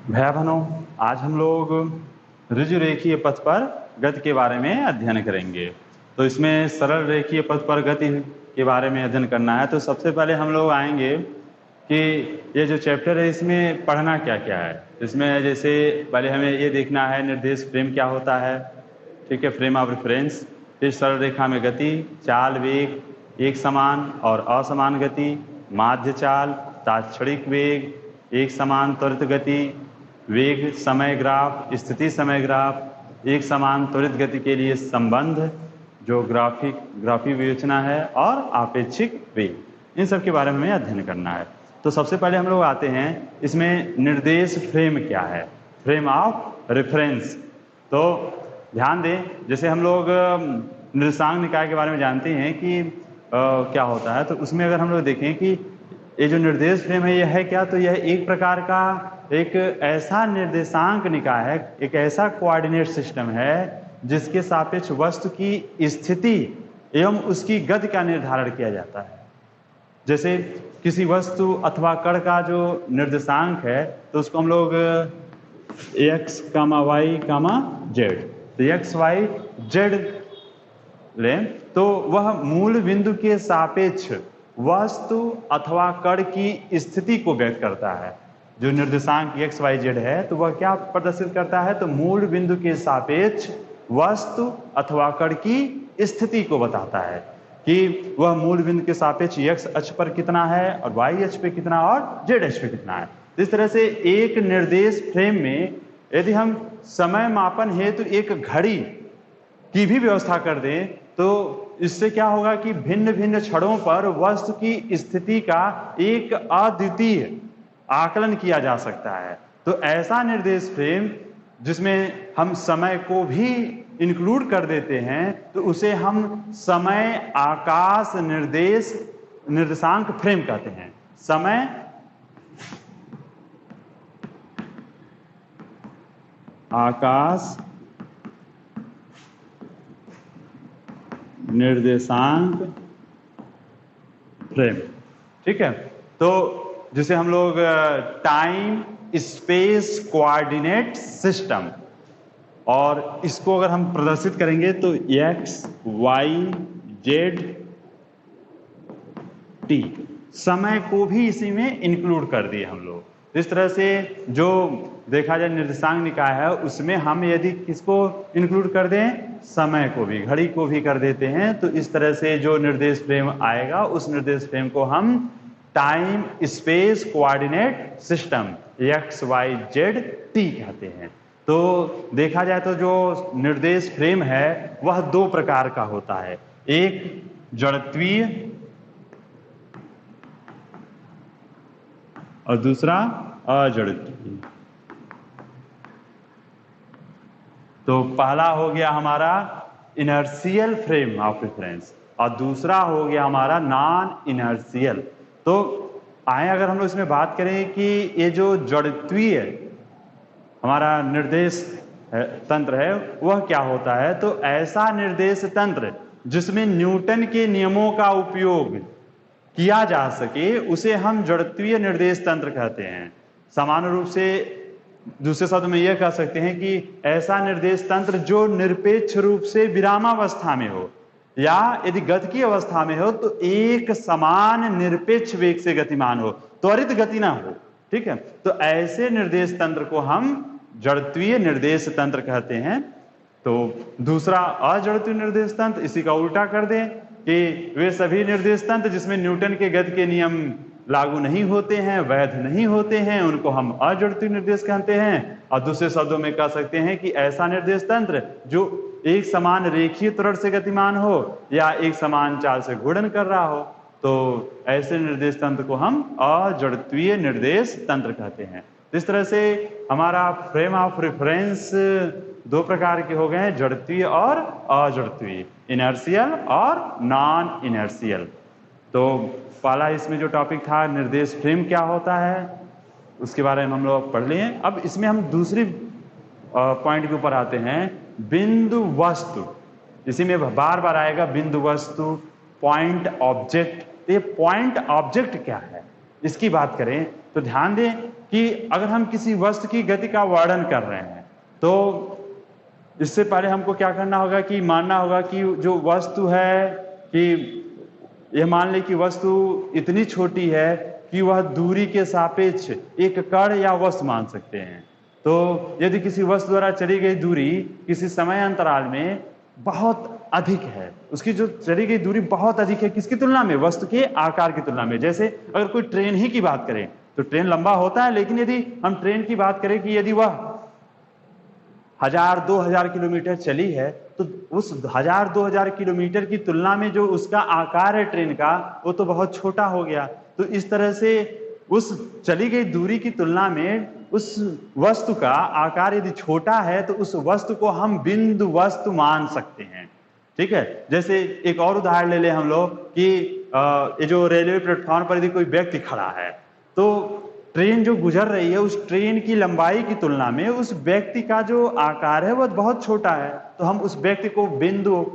भैया बहनों, आज हम लोग ऋजु रेखीय पथ पर गति के बारे में अध्ययन करेंगे। तो इसमें सरल रेखीय पथ पर गति के बारे में अध्ययन करना है। तो सबसे पहले हम लोग आएंगे कि ये जो चैप्टर है इसमें पढ़ना क्या क्या है। इसमें जैसे पहले हमें ये देखना है निर्देश फ्रेम क्या होता है, ठीक है, फ्रेम ऑफ रेफरेंस। फिर सरल रेखा में गति, चाल, वेग, एक समान और असमान गति, माध्य चाल, तात्क्षणिक वेग, एक समान त्वरित गति, वेग समय ग्राफ, स्थिति समय ग्राफ, एक समान त्वरित गति के लिए संबंध जो ग्राफी विवेचना है, और आपेक्षिक वेग, इन सब के बारे में हमें अध्ययन करना है। तो सबसे पहले हम लोग आते हैं इसमें निर्देश फ्रेम क्या है, फ्रेम ऑफ रेफरेंस। तो ध्यान दें, जैसे हम लोग निर्देशांक निकाय के बारे में जानते हैं कि क्या होता है, तो उसमें अगर हम लोग देखें कि ये जो निर्देश फ्रेम है यह है क्या, तो यह एक प्रकार का एक ऐसा निर्देशांक निकाय है, एक ऐसा कोऑर्डिनेट सिस्टम है जिसके सापेक्ष वस्तु की स्थिति एवं उसकी गति का निर्धारण किया जाता है। जैसे किसी वस्तु अथवा कण का जो निर्देशांक है तो उसको हम लोग x, y, z, तो x, y, z लें तो वह मूल बिंदु के सापेक्ष वस्तु अथवा कण की स्थिति को व्यक्त करता है। जो निर्देशांक x, y, z है तो वह क्या प्रदर्शित करता है, तो मूल बिंदु के सापेक्ष वस्तु अथवा कण की स्थिति को बताता है कि वह मूल बिंदु के सापेक्ष x अक्ष पर कितना है और y अक्ष पे कितना और z अक्ष पे कितना है। इस तरह से एक निर्देश फ्रेम में यदि हम समय मापन हेतु एक घड़ी की भी व्यवस्था कर दें तो इससे क्या होगा कि भिन्न भिन्न क्षणों पर वस्तु की स्थिति का एक अद्वितीय आकलन किया जा सकता है। तो ऐसा निर्देश फ्रेम जिसमें हम समय को भी इंक्लूड कर देते हैं तो उसे हम समय आकाश निर्देशांक फ्रेम कहते हैं। समय आकाश निर्देशांक फ्रेम, ठीक है। तो जिसे हम लोग टाइम स्पेस कोऑर्डिनेट सिस्टम, और इसको अगर हम प्रदर्शित करेंगे तो x, y, z, t, समय को भी इसी में इंक्लूड कर दिए हम लोग। इस तरह से जो देखा जाए निर्देशांक निकाय है उसमें हम यदि किसको इंक्लूड कर दें, समय को भी, घड़ी को भी कर देते हैं, तो इस तरह से जो निर्देश फ्रेम आएगा उस निर्देश फ्रेम को हम time space coordinate system x, y, z, t कहते हैं। तो देखा जाए तो जो निर्देश फ्रेम है वह दो प्रकार का होता है, एक जड़त्वीय और दूसरा अजड़त्वीय। तो पहला हो गया हमारा इनर्शियल फ्रेम ऑफ रेफरेंस और दूसरा हो गया हमारा नॉन इनर्शियल। तो आए अगर हम लोग इसमें बात करें कि ये जो जड़त्वीय हमारा निर्देश तंत्र है वह क्या होता है, तो ऐसा निर्देश तंत्र जिसमें न्यूटन के नियमों का उपयोग किया जा सके उसे हम जड़त्वीय निर्देश तंत्र कहते हैं। सामान्य रूप से दूसरे शब्द में यह कह सकते हैं कि ऐसा निर्देश तंत्र जो निरपेक्ष रूप से विरामावस्था में हो या यदि गति की अवस्था में हो तो एक समान निरपेक्ष वेग से गतिमान हो, त्वरित गति ना हो, ठीक है। तो ऐसे निर्देश तंत्र को हम जड़त्वीय निर्देश तंत्र कहते हैं। तो दूसरा अजड़त्वीय निर्देश तंत्र, इसी का उल्टा कर दें कि वे सभी निर्देश तंत्र जिसमें न्यूटन के गति के नियम लागू नहीं होते हैं, वैध नहीं होते हैं, उनको हम अजड़त्वीय निर्देश कहते हैं। और दूसरे शब्दों में कह सकते हैं कि ऐसा निर्देश तंत्र जो एक समान रेखीय त्वरण से गतिमान हो या एक समान चाल से घूर्णन कर रहा हो, तो ऐसे निर्देश तंत्र को हम अजड़त्वीय निर्देश तंत्र कहते हैं। इस तरह से हमारा फ्रेम ऑफ रेफरेंस दो प्रकार के हो गए हैं, जड़त्वीय और अजड़त्वीय, इनर्शियल और नॉन इनर्शियल। तो पहला इसमें जो टॉपिक था निर्देश फ्रेम क्या होता है उसके बारे में हम लोग पढ़ लिए। अब इसमें हम दूसरी पॉइंट के ऊपर आते हैं, बिंदु वस्तु। इसी में बार बार आएगा बिंदु वस्तु, पॉइंट ऑब्जेक्ट। ये पॉइंट ऑब्जेक्ट क्या है इसकी बात करें तो ध्यान दें कि अगर हम किसी वस्तु की गति का वर्णन कर रहे हैं तो इससे पहले हमको क्या करना होगा कि मानना होगा कि जो वस्तु है कि यह मान ले कि वस्तु इतनी छोटी है कि वह दूरी के सापेक्ष एक कण या वस्तु मान सकते हैं। तो यदि किसी वस्तु द्वारा चली गई दूरी किसी समय अंतराल में बहुत अधिक है, उसकी जो चली गई दूरी बहुत अधिक है, किसकी तुलना में? वस्तु के आकार की तुलना में। जैसे अगर कोई ट्रेन ही की बात करें तो ट्रेन लंबा होता है, लेकिन यदि हम ट्रेन की बात करें कि यदि वह 1000-2000 किलोमीटर चली है तो उस 1000-2000 किलोमीटर की तुलना में जो उसका आकार है ट्रेन का, वो तो बहुत छोटा हो गया। तो इस तरह से उस चली गई दूरी की तुलना में उस वस्तु का आकार यदि छोटा है तो उस वस्तु को हम बिंदु वस्तु मान सकते हैं। ठीक है, जैसे एक और उदाहरण ले ले हम लोग कि ये जो रेलवे प्लेटफॉर्म पर यदि कोई व्यक्ति खड़ा है तो ट्रेन जो गुजर रही है उस ट्रेन की लंबाई की तुलना में उस व्यक्ति का जो आकार है वह बहुत छोटा है, तो हम उस व्यक्ति को बिंदु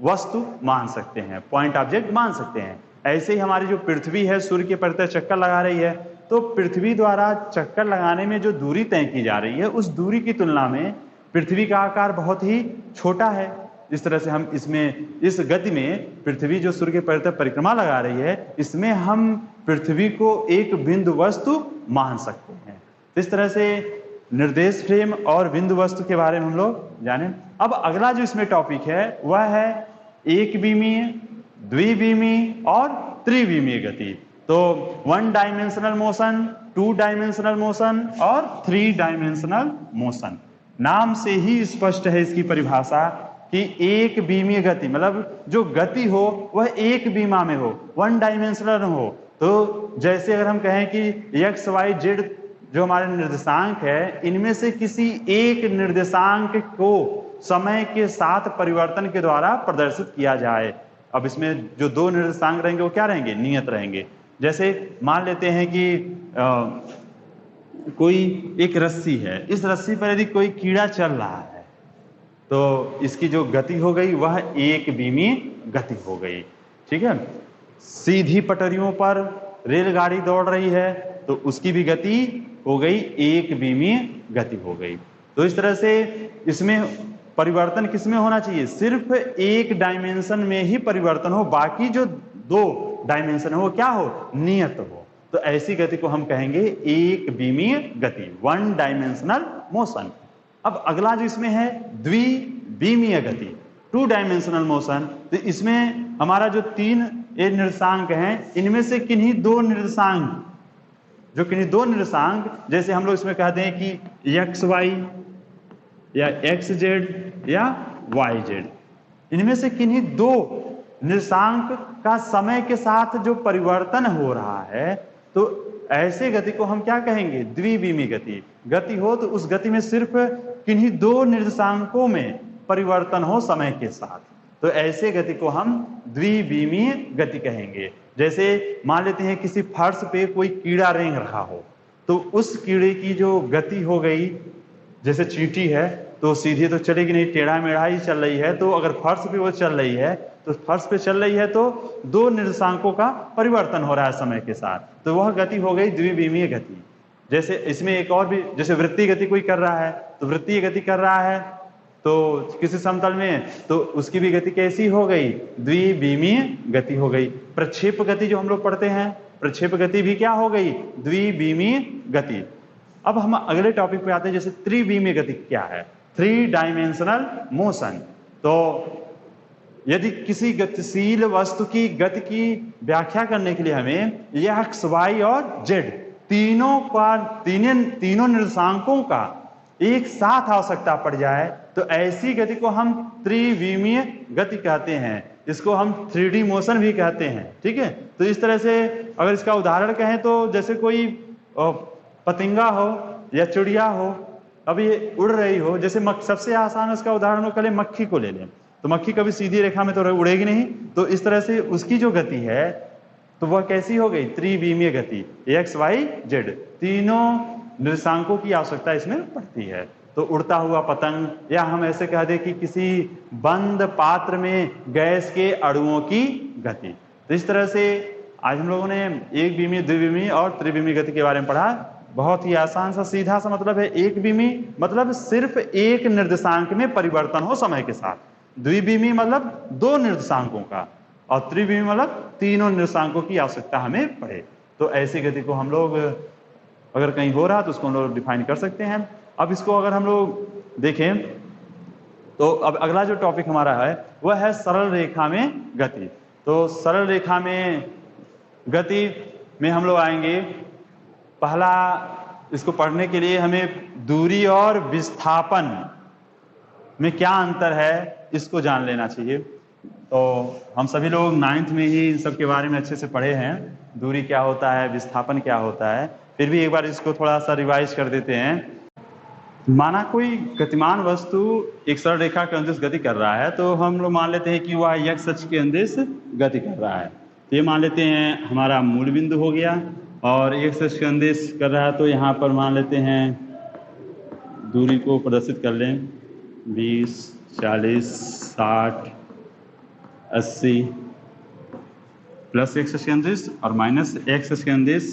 वस्तु मान सकते हैं, पॉइंट ऑब्जेक्ट मान सकते हैं। ऐसे ही हमारी जो पृथ्वी है सूर्य के परितः चक्कर लगा रही है, तो पृथ्वी द्वारा चक्कर लगाने में जो दूरी तय की जा रही है उस दूरी की तुलना में पृथ्वी का आकार बहुत ही छोटा है। इस तरह से हम इसमें इस गति में पृथ्वी जो सूर्य के परितः परिक्रमा लगा रही है, इसमें हम पृथ्वी को एक बिंदु वस्तु मान सकते हैं। इस तरह से निर्देश फ्रेम और बिंदु वस्तु के बारे में हम लोग जाने। अब अगला जो इसमें टॉपिक है वह है एक बीमीय, द्विबीमीय और त्रिबीमीय गति। तो 1 डायमेंशनल मोशन, 2 डायमेंशनल मोशन और 3 डायमेंशनल मोशन। नाम से ही स्पष्ट है इसकी परिभाषा कि एक बीमीय गति मतलब जो गति हो वह एक बीमा में हो, 1 डायमेंशनल हो। तो जैसे अगर हम कहें कि एक्स वाई जेड जो हमारे निर्देशांक है, इनमें से किसी एक निर्देशांक को समय के साथ परिवर्तन के द्वारा प्रदर्शित किया जाए। अब इसमें जो 2 निर्देशांक रहेंगे वो क्या रहेंगे? नियत रहेंगे। जैसे मान लेते हैं कि कोई एक रस्सी है, इस रस्सी पर यदि कोई कीड़ा चल रहा है तो इसकी जो गति हो गई वह एक बीमीय गति हो गई। ठीक है, सीधी पटरियों पर रेलगाड़ी दौड़ रही है तो उसकी भी गति हो गई एक बीमीय गति हो गई। तो इस तरह से इसमें परिवर्तन किसमें होना चाहिए? सिर्फ एक डायमेंशन में ही परिवर्तन हो, बाकी जो 2 डायमेंशन हो वो क्या हो? नियत हो। तो ऐसी गति को हम कहेंगे एक बीमीय गति, 1 डायमेंशनल मोशन। अब अगला जो इसमें है द्विबीमीय गति, 2 डायमेंशनल मोशन। तो इसमें हमारा जो 3 ये निर्देशांक हैं, इनमें से किन्हीं 2 निर्देशांक जैसे हम लोग इसमें कहते हैं कि एक्स वाई या एक्स जेड या वाई जेड, इनमें से किन्हीं 2 निर्देशांक का समय के साथ जो परिवर्तन हो रहा है, तो ऐसे गति को हम क्या कहेंगे? द्विबीमीय गति हो तो उस गति में सिर्फ किन्हीं 2 निर्देशांकों में परिवर्तन हो समय के साथ, तो ऐसे गति को हम द्विबीमीय गति कहेंगे। जैसे मान लेते हैं किसी फर्श पे कोई कीड़ा रेंग रहा हो, तो उस कीड़े की जो गति हो गई, जैसे चींटी है तो सीधी तो चलेगी नहीं, टेढ़ा मेढ़ा ही चल रही है। तो अगर फर्श पे वो चल रही है तो फर्श पे चल रही है तो 2 निर्देशांकों का परिवर्तन हो रहा है समय के साथ, तो वह गति हो गई द्विबीमीय गति। जैसे इसमें एक और भी, जैसे वृत्तीय गति कोई कर रहा है तो वृत्तीय गति कर रहा है तो किसी समतल में, तो उसकी भी गति कैसी हो गई? द्विबीमीय गति हो गई। प्रक्षेप गति जो हम लोग पढ़ते हैं, प्रक्षेप गति भी क्या हो गई? द्विबीमीय गति। अब हम अगले टॉपिक पे आते हैं, जैसे त्रिबीमीय गति क्या है? 3 डायमेंशनल मोशन। तो यदि किसी गतिशील वस्तु की गति की व्याख्या करने के लिए हमें एक्स वाई और जेड तीनों निर्देशांकों का एक साथ आवश्यकता पड़ जाए तो ऐसी गति को हम त्रिविमीय गति कहते हैं। इसको हम 3D मोशन भी कहते हैं। ठीक है, तो इस तरह से अगर इसका उदाहरण कहें तो जैसे कोई पतंगा हो या चिड़िया हो, अब ये उड़ रही हो, जैसे सबसे आसान इसका उदाहरण हो, पहले मक्खी को ले लें तो मक्खी कभी सीधी रेखा में तो उड़ेगी नहीं, तो इस तरह से उसकी जो गति है तो वह कैसी हो गई? त्रिविमीय गति। एक्स वाई जेड तीनों निर्देशांकों की आवश्यकता इसमें पड़ती है। तो उड़ता हुआ पतंग, या हम ऐसे कह दें कि किसी बंद पात्र में गैस के अणुओं की गति। तो इस तरह से आज हम लोगों ने एक बीमीय, द्विबीमीय और त्रिबीमीय गति के बारे में पढ़ा। बहुत ही आसान सा सीधा सा मतलब है। एक बीमी मतलब सिर्फ एक निर्देशांक में परिवर्तन हो समय के साथ, द्विबीमी मतलब दो निर्देशांकों का, और त्रिबीमी मतलब तीनों निर्देशांकों की आवश्यकता हमें पड़े। तो ऐसी गति को हम लोग अगर कहीं हो रहा तो उसको हम लोग डिफाइन कर सकते हैं। अब इसको अगर हम लोग देखें तो अब अगला जो टॉपिक हमारा है वह है सरल रेखा में गति। तो सरल रेखा में गति में हम लोग आएंगे, पहला इसको पढ़ने के लिए हमें दूरी और विस्थापन में क्या अंतर है इसको जान लेना चाहिए। तो हम सभी लोग 9th में ही इन सब के बारे में अच्छे से पढ़े हैं, दूरी क्या होता है, विस्थापन क्या होता है। फिर भी एक बार इसको थोड़ा सा रिवाइज कर देते हैं। माना कोई गतिमान वस्तु एक सरल रेखा के अंदिश गति कर रहा है, तो हम लोग मान लेते हैं कि वह x अक्ष के अंदिश गति कर रहा है। तो ये मान लेते हैं हमारा मूल बिंदु हो गया, और x अक्ष के अंदिश कर रहा है तो यहाँ पर मान लेते हैं दूरी को प्रदर्शित कर लें 20, 40, 60, 80 प्लस x अक्ष के अंदिश और माइनस x अक्ष के अंदिश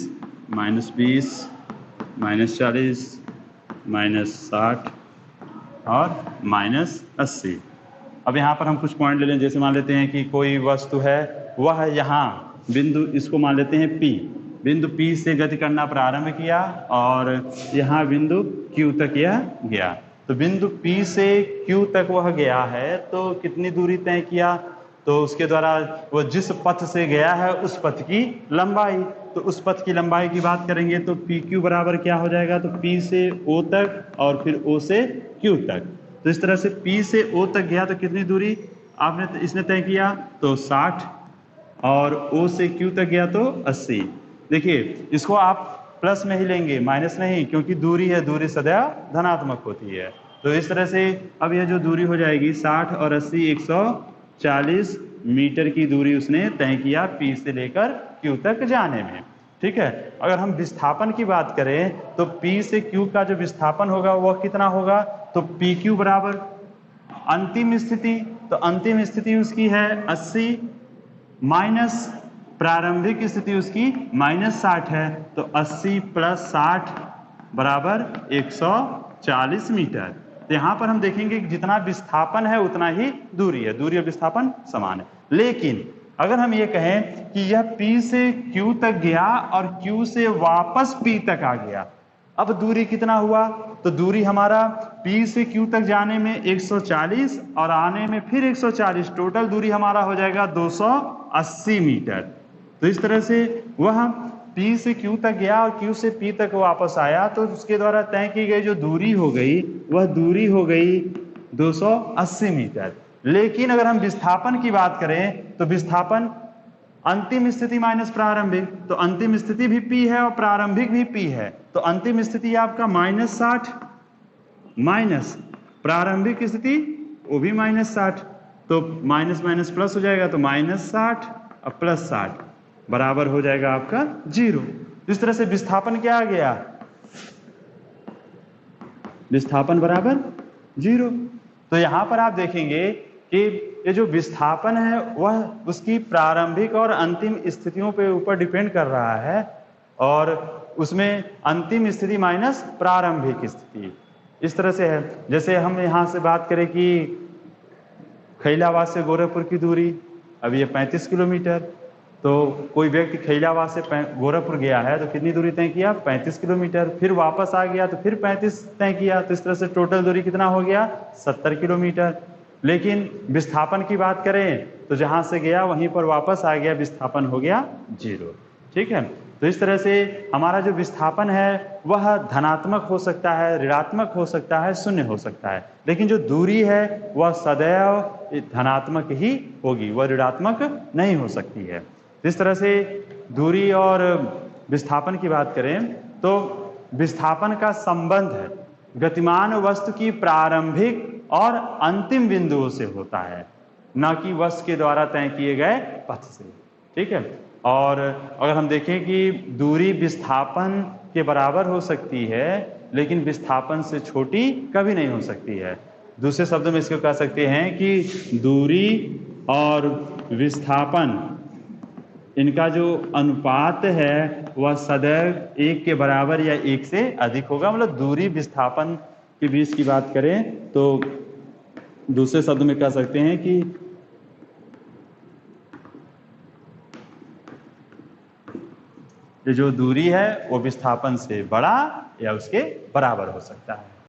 -20, -40, -60 और -80। अब यहाँ पर हम कुछ पॉइंट ले लें, जैसे मान लेते हैं कि कोई वस्तु है वह यहाँ बिंदु, इसको मान लेते हैं P, बिंदु P से गति करना प्रारंभ किया और यहाँ बिंदु Q तक यह गया। तो बिंदु P से Q तक वह गया है, तो कितनी दूरी तय किया, तो उसके द्वारा वो जिस पथ से गया है उस पथ की लंबाई। तो उस पथ की लंबाई की बात करेंगे तो PQ बराबर क्या हो जाएगा, तो P से O तक और फिर O से Q तक। तो इस तरह से P से O तक गया तो कितनी दूरी आपने इसने तय किया, तो 60, और O से Q तक गया तो 80। देखिए इसको आप प्लस में ही लेंगे, माइनस नहीं, क्योंकि दूरी है, दूरी सदैव धनात्मक होती है। तो इस तरह से अब यह जो दूरी हो जाएगी 60 और 80, 140 मीटर की दूरी उसने तय किया P से लेकर Q तक जाने में। ठीक है। अगर हम विस्थापन की बात करें तो P से Q का जो विस्थापन होगा वह कितना होगा, तो PQ बराबर अंतिम स्थिति, तो अंतिम स्थिति उसकी है 80 माइनस प्रारंभिक स्थिति उसकी -60 है, तो 80 + 60 बराबर 140 मीटर। तो यहाँ पर हम देखेंगे कि जितना विस्थापन है उतना ही दूरी है, दूरी और विस्थापन समान है। लेकिन अगर हम ये कहें कि यह P से Q तक गया और Q से वापस P तक आ गया, अब दूरी कितना हुआ, तो दूरी हमारा P से Q तक जाने में 140 और आने में फिर 140, टोटल दूरी हमारा हो जाएगा 280 मीटर। तो इस तरह से वह P से Q तक गया और Q से P तक वापस आया, तो उसके द्वारा तय की गई जो दूरी हो गई वह दूरी हो गई 280 मीटर। लेकिन अगर हम विस्थापन की बात करें तो विस्थापन अंतिम स्थिति माइनस प्रारंभिक, तो अंतिम स्थिति भी P है और प्रारंभिक भी P है, तो अंतिम स्थिति आपका -60 माइनस प्रारंभिक स्थिति वो भी -60, तो माइनस माइनस प्लस हो जाएगा, तो -60 और +60 बराबर हो जाएगा आपका 0। इस तरह से विस्थापन क्या आ गया, विस्थापन बराबर 0। तो यहां पर आप देखेंगे कि ये जो विस्थापन है वह उसकी प्रारंभिक और अंतिम स्थितियों पे ऊपर डिपेंड कर रहा है, और उसमें अंतिम स्थिति माइनस प्रारंभिक स्थिति इस तरह से है। जैसे हम यहाँ से बात करें कि खैलाबाद से गोरखपुर की दूरी अभी ये 35 किलोमीटर, तो कोई व्यक्ति खैलाबाद से गोरखपुर गया है तो कितनी दूरी तय किया, 35 किलोमीटर, फिर वापस आ गया तो फिर 35 तय किया, तो इस तरह से टोटल दूरी कितना हो गया, 70 किलोमीटर। लेकिन विस्थापन की बात करें तो जहां से गया वहीं पर वापस आ गया, विस्थापन हो गया 0। ठीक है। तो इस तरह से हमारा जो विस्थापन है वह धनात्मक हो सकता है, ऋणात्मक हो सकता है, शून्य हो सकता है, लेकिन जो दूरी है वह सदैव धनात्मक ही होगी, वह ऋणात्मक नहीं हो सकती है। इस तरह से दूरी और विस्थापन की बात करें तो विस्थापन का संबंध है गतिमान वस्तु की प्रारंभिक और अंतिम बिंदुओं से होता है, न कि वस्तु के द्वारा तय किए गए पथ से। ठीक है। और अगर हम देखें कि दूरी विस्थापन के बराबर हो सकती है लेकिन विस्थापन से छोटी कभी नहीं हो सकती है। दूसरे शब्दों में इसको कह सकते हैं कि दूरी और विस्थापन इनका जो अनुपात है वह सदैव 1 के बराबर या 1 से अधिक होगा। मतलब दूरी विस्थापन के बीच की बात करें तो दूसरे शब्द में कह सकते हैं कि ये जो दूरी है वो विस्थापन से बड़ा या उसके बराबर हो सकता है।